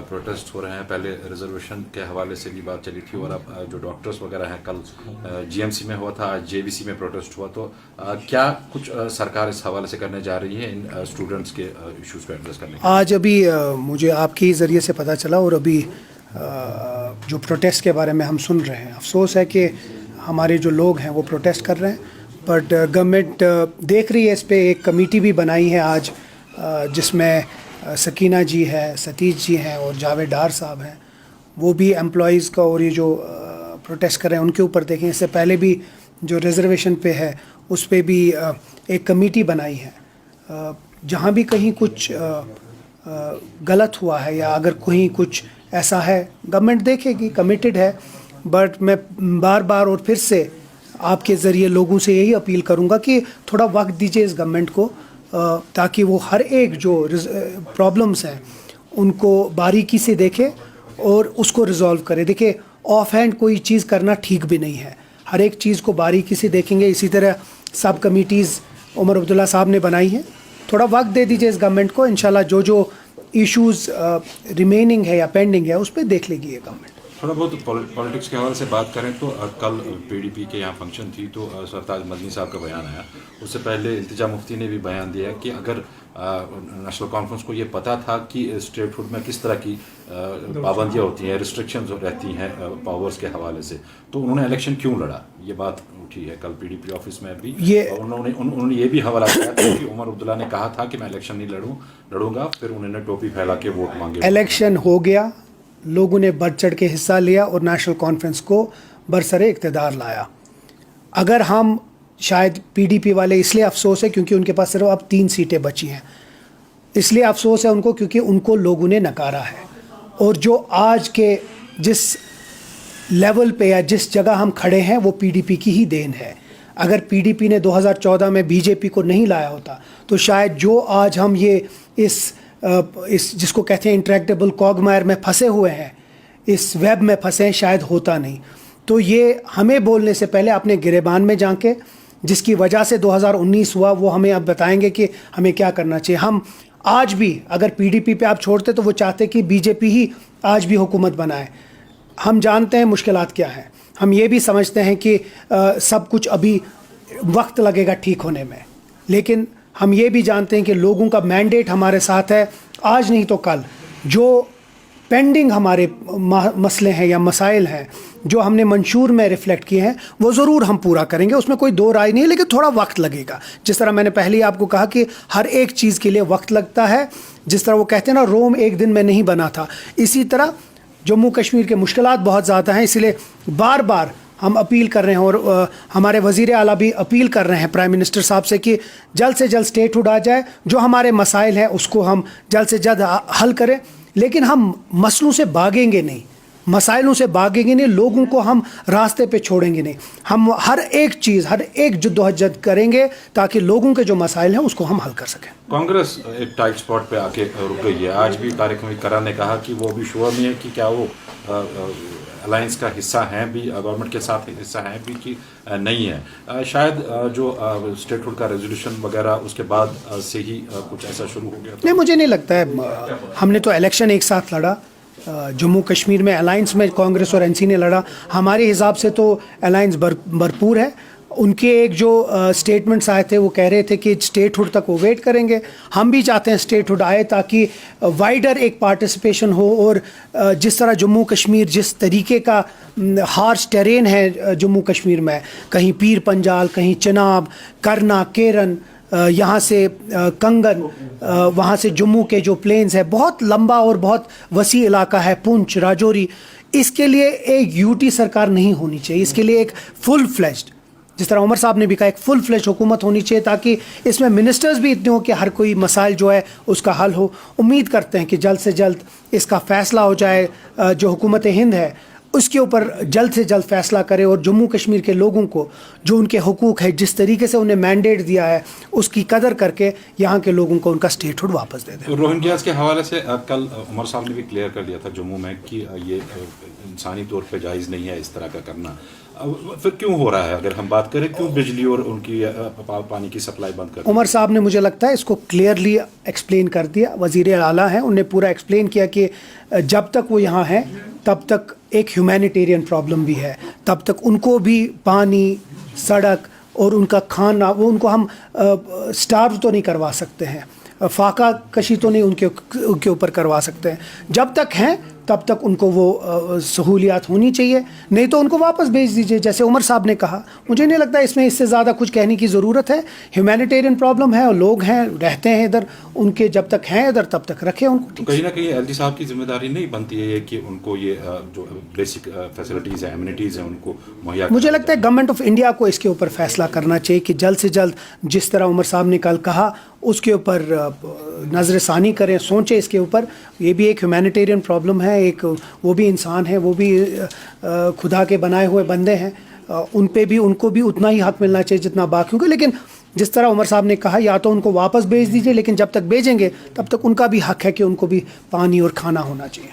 Protest ہو رہے ہیں. پہلے ریزرویشن کے حوالے سے بھی بات چلی تھی اور اب جو ڈاکٹرز وغیرہ ہیں کل جی ایم سی میں ہوا تھا, آج جے وی سی میں پروٹیسٹ ہوا, تو کیا کچھ سرکار اس حوالے سے کرنے جا رہی ہے ان اسٹوڈنٹس کے ایشوز کو ایڈریس کرنے کے؟ آج ابھی مجھے آپ کے ذریعے سے پتہ چلا اور ابھی جو پروٹیسٹ کے بارے میں ہم سن رہے ہیں, افسوس ہے کہ ہمارے جو لوگ ہیں وہ پروٹیسٹ کر رہے ہیں, بٹ گورنمنٹ دیکھ رہی ہے. اس پہ ایک کمیٹی بھی بنائی ہے آج, جس میں سکینہ جی ہے, ستیش جی ہیں اور جاوید ڈار صاحب ہیں. وہ بھی امپلائیز کا اور یہ جو پروٹیسٹ کر رہے ہیں ان کے اوپر دیکھیں. اس سے پہلے بھی جو ریزرویشن پہ ہے اس پہ بھی ایک کمیٹی بنائی ہے. جہاں بھی کہیں کچھ غلط ہوا ہے یا اگر کہیں کچھ ایسا ہے گورنمنٹ دیکھے گی, کمیٹڈ ہے. بٹ میں بار بار اور پھر سے آپ کے ذریعے لوگوں سے یہی اپیل کروں گا کہ تھوڑا وقت دیجیے اس گورنمنٹ کو, تاکہ وہ ہر ایک جو پرابلمس ہیں ان کو باریکی سے دیکھے اور اس کو ریزالو کرے. دیکھیں, آف ہینڈ کوئی چیز کرنا ٹھیک بھی نہیں ہے, ہر ایک چیز کو باریکی سے دیکھیں گے. اسی طرح سب کمیٹیز عمر عبداللہ صاحب نے بنائی ہیں. تھوڑا وقت دے دیجیے اس گورنمنٹ کو, انشاءاللہ جو ایشوز ریمیننگ ہے یا پینڈنگ ہے اس پہ دیکھ لے گی یہ گورنمنٹ. تھوڑا بہت پالیٹکس کے حوالے سے بات کریں تو کل پی ڈی پی کے یہاں فنکشن تھی تو سرتاج مدنی صاحب کا بیان آیا. اس سے پہلے التجا مفتی نے بھی بیان دیا کہ اگر نیشنل کانفرنس کو یہ پتہ تھا کہ اسٹیٹ ہوڈ میں کس طرح کی پابندیاں ہوتی ہیں, ریسٹرکشنز رہتی ہیں پاورز کے حوالے سے, تو انہوں نے الیکشن کیوں لڑا. یہ بات اٹھی ہے کل پی ڈی پی آفس میں بھی. انہوں نے یہ بھی حوالہ کیا کہ عمر عبداللہ نے کہا تھا کہ میں الیکشن نہیں لڑوں گا, پھر انہوں نے ٹوپی پھیلا کے ووٹ مانگے. الیکشن ہو گیا, لوگوں نے بڑھ چڑھ کے حصہ لیا اور نیشنل کانفرنس کو برسر اقتدار لایا. اگر ہم شاید پی ڈی پی والے اس لیے افسوس ہے کیونکہ ان کے پاس صرف اب 3 سیٹیں بچی ہیں, اس لیے افسوس ہے ان کو کیونکہ ان کو لوگوں نے نکارا ہے. اور جو آج کے جس لیول پہ یا جس جگہ ہم کھڑے ہیں وہ پی ڈی پی کی ہی دین ہے. اگر پی ڈی پی نے 2014 میں بی جے پی کو نہیں لایا ہوتا تو شاید جو آج ہم یہ اس جس کو کہتے ہیں انٹریکٹیبل کوگمائر میں پھنسے ہوئے ہیں, اس ویب میں پھنسے ہیں, شاید ہوتا نہیں. تو یہ ہمیں بولنے سے پہلے اپنے گریبان میں جھانکے, جس کی وجہ سے 2019 ہوا وہ ہمیں اب بتائیں گے کہ ہمیں کیا کرنا چاہیے. ہم آج بھی اگر پی ڈی پی پہ آپ چھوڑتے تو وہ چاہتے کہ بی جے پی ہی آج بھی حکومت بنائے. ہم جانتے ہیں مشکلات کیا ہیں, ہم یہ بھی سمجھتے ہیں کہ سب کچھ ابھی وقت لگے گا ٹھیک ہونے میں, لیکن ہم یہ بھی جانتے ہیں کہ لوگوں کا مینڈیٹ ہمارے ساتھ ہے. آج نہیں تو کل جو پینڈنگ ہمارے مسئلے ہیں یا مسائل ہیں جو ہم نے منشور میں ریفلیکٹ کیے ہیں وہ ضرور ہم پورا کریں گے, اس میں کوئی دو رائے نہیں ہے, لیکن تھوڑا وقت لگے گا. جس طرح میں نے پہلے ہی آپ کو کہا کہ ہر ایک چیز کے لیے وقت لگتا ہے. جس طرح وہ کہتے ہیں نا روم ایک دن میں نہیں بنا تھا, اسی طرح جموں کشمیر کے مشکلات بہت زیادہ ہیں. اس لیے بار بار ہم اپیل کر رہے ہیں اور ہمارے وزیر اعلیٰ بھی اپیل کر رہے ہیں پرائم منسٹر صاحب سے کہ جلد سے جلد اسٹیٹ ہوڈ آ جائے, جو ہمارے مسائل ہیں اس کو ہم جلد سے جلد حل کریں. لیکن ہم مسئلوں سے بھاگیں گے نہیں, مسائلوں سے بھاگیں گے نہیں, لوگوں کو ہم راستے پہ چھوڑیں گے نہیں. ہم ہر ایک چیز, ہر ایک جدوجہد کریں گے تاکہ لوگوں کے جو مسائل ہیں اس کو ہم حل کر سکیں. کانگریس ایک ٹائٹ اسپاٹ پہ آ کے رک گئی ہے. آج بھی طارق کرا نے کہا کہ وہ بھی شور نہیں ہے کہ کیا وہ الائنس کا حصہ ہیں بھی, گورنمنٹ کے ساتھ حصہ ہیں بھی کہ نہیں ہے. شاید جو اسٹیٹ ہوڈ کا ریزولوشن وغیرہ اس کے بعد سے ہی کچھ ایسا شروع ہو گیا. نہیں, مجھے نہیں لگتا ہے. ہم نے تو الیکشن ایک ساتھ لڑا, جموں کشمیر میں الائنس میں کانگریس اور این سی نے لڑا. ہمارے حساب سے تو الائنس بھرپور ہے. ان کے ایک جو سٹیٹمنٹس آئے تھے وہ کہہ رہے تھے کہ اسٹیٹ ہوڈ تک وہ ویٹ کریں گے. ہم بھی چاہتے ہیں اسٹیٹ ہوڈ آئے تاکہ وائڈر ایک پارٹیسپیشن ہو. اور جس طرح جموں کشمیر جس طریقے کا ہارش ٹیرین ہے جموں کشمیر میں, کہیں پیر پنجال, کہیں چناب, کرنا, کیرن, یہاں سے کنگن, وہاں سے جموں کے جو پلینز ہے, بہت لمبا اور بہت وسیع علاقہ ہے, پونچھ, راجوری. اس کے لیے ایک یو ٹی سرکار نہیں ہونی چاہیے, اس کے لیے ایک فل فلیجڈ, جس طرح عمر صاحب نے بھی کہا, ایک فل فلیج حکومت ہونی چاہیے تاکہ اس میں منسٹرز بھی اتنے ہوں کہ ہر کوئی مسائل جو ہے اس کا حل ہو. امید کرتے ہیں کہ جلد سے جلد اس کا فیصلہ ہو جائے. جو حکومت ہند ہے اس کے اوپر جلد سے جلد فیصلہ کرے اور جموں کشمیر کے لوگوں کو جو ان کے حقوق ہے جس طریقے سے انہیں مینڈیٹ دیا ہے اس کی قدر کر کے یہاں کے لوگوں کو ان کا اسٹیٹ ہوڈ واپس دے دیں. روہنگیاز کے حوالے سے کل عمر صاحب نے بھی کلیئر کر دیا تھا جموں میں کہ یہ انسانی طور پہ جائز نہیں ہے اس طرح کا کرنا. پھر کیوں ہو رہا ہے؟ اگر ہم بات کریں کیوں بجلی اور ان کی پانی کی سپلائی بند کر دی؟ عمر صاحب نے مجھے لگتا ہے اس کو کلیئرلی ایکسپلین کر دیا. وزیر اعلیٰ ہیں, انہوں نے پورا ایکسپلین کیا کہ جب تک وہ یہاں ہیں تب تک ایک ہیومینیٹیرین پرابلم بھی ہے, تب تک ان کو بھی پانی, سڑک اور ان کا کھانا, وہ ان کو ہم سٹارو تو نہیں کروا سکتے ہیں, فاقہ کشی تو نہیں ان کے اوپر کروا سکتے ہیں. جب تک ہیں تب تک ان کو وہ سہولیات ہونی چاہیے, نہیں تو ان کو واپس بھیج دیجیے جیسے عمر صاحب نے کہا. مجھے نہیں لگتا اس میں اس سے زیادہ کچھ کہنے کی ضرورت ہے. ہیومینیٹیرین پرابلم ہے اور لوگ ہیں رہتے ہیں ادھر, ان کے جب تک ہیں ادھر تب تک رکھیں ان کو. کہیں نہ کہیں ایل جی صاحب کی ذمہ داری نہیں بنتی ہے کہ ان کو یہ جو بیسک فیسلٹیز ہیں, ایمنیٹیز ہیں, ان کو مہیا. مجھے لگتا ہے گورنمنٹ آف انڈیا کو اس کے اوپر فیصلہ کرنا چاہیے کہ جلد سے جلد جس طرح عمر صاحب نے کل کہا اس کے اوپر نظر ثانی کریں, سوچیں اس کے اوپر. یہ بھی ایک ہیومینیٹیرین پرابلم ہے, ایک وہ بھی انسان ہے, وہ بھی خدا کے بنائے ہوئے بندے ہیں, ان کو بھی اتنا ہی حق ملنا چاہیے جتنا باقیوں کو. لیکن جس طرح عمر صاحب نے کہا یا تو ان کو واپس بھیج دیجیے, لیکن جب تک بھیجیں گے تب تک ان کا بھی حق ہے کہ ان کو بھی پانی اور کھانا ہونا چاہیے.